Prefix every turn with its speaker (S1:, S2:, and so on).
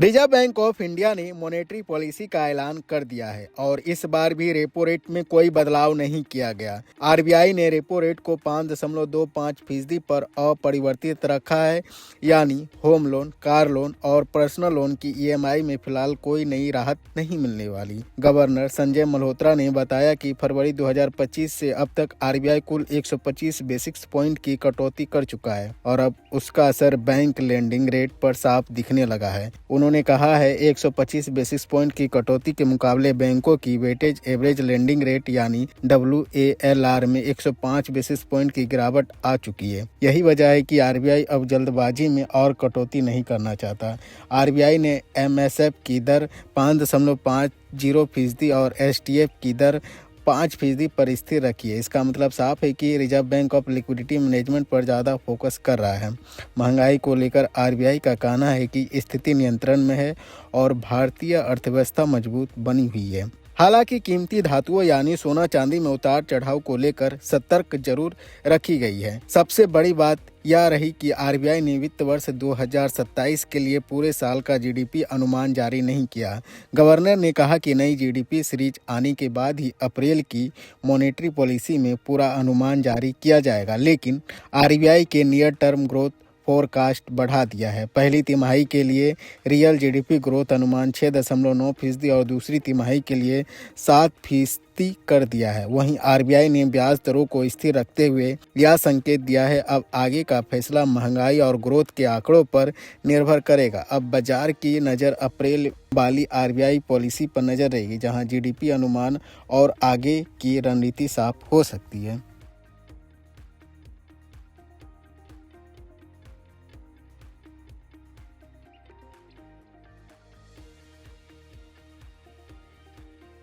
S1: Reserve bank of India ने monetary policy का ऐलान कर दिया है और इस बार भी रेपो रेट में कोई बदलाव नहीं किया गया। आरबीआई ने रेपो रेट को 5.25% पर अपरिवर्तित रखा है, यानी होम लोन, कार लोन और पर्सनल लोन की ईएमआई में फिलहाल कोई नई राहत नहीं मिलने वाली। गवर्नर संजय मल्होत्रा ने बताया कि फरवरी 2025 से अब तक आरबीआई कुल 125 बेसिस पॉइंट की कटौती कर चुका है और अब उसका असर बैंक लेंडिंग रेट पर साफ दिखने लगा है। उन्होंने कहा है 125 बेसिस पॉइंट की कटौती के मुकाबले बैंकों की वेटेज एवरेज लेंडिंग रेट यानी WALR में 105 बेसिस पॉइंट की गिरावट आ चुकी है। यही वजह है कि आरबीआई अब जल्दबाजी में और कटौती नहीं करना चाहता। आरबीआई ने MSF की दर 5.50% और STF की दर 5% पर स्थिर रखी है। इसका मतलब साफ है कि reserve bank of liquidity management पर ज़्यादा फोकस कर रहा है। महंगाई को लेकर आरबीआई का कहना है कि स्थिति नियंत्रण में है और भारतीय अर्थव्यवस्था मजबूत बनी हुई है। हालांकि कीमती धातुओं यानी सोना चांदी में उतार चढ़ाव को लेकर सतर्क जरूर रखी गई है। सबसे बड़ी बात यह रही कि आरबीआई ने वित्त वर्ष 2027 के लिए पूरे साल का जीडीपी अनुमान जारी नहीं किया। गवर्नर ने कहा कि नई जीडीपी सीरीज आने के बाद ही अप्रैल की मॉनेटरी पॉलिसी में पूरा अनुमान जारी किया जाएगा, लेकिन आरबीआई के नियर टर्म ग्रोथ फोरकास्ट बढ़ा दिया है। पहली तिमाही के लिए रियल जीडीपी ग्रोथ अनुमान 6.9% और दूसरी तिमाही के लिए 7% कर दिया है। वहीं आरबीआई ने ब्याज दरों को स्थिर रखते हुए यह संकेत दिया है अब आगे का फैसला महंगाई और ग्रोथ के आंकड़ों पर निर्भर करेगा। अब बाजार की नज़र अप्रैल वाली आरबीआई पॉलिसी पर नजर रहेगी, जहां जीडीपी अनुमान और आगे की रणनीति साफ हो सकती है।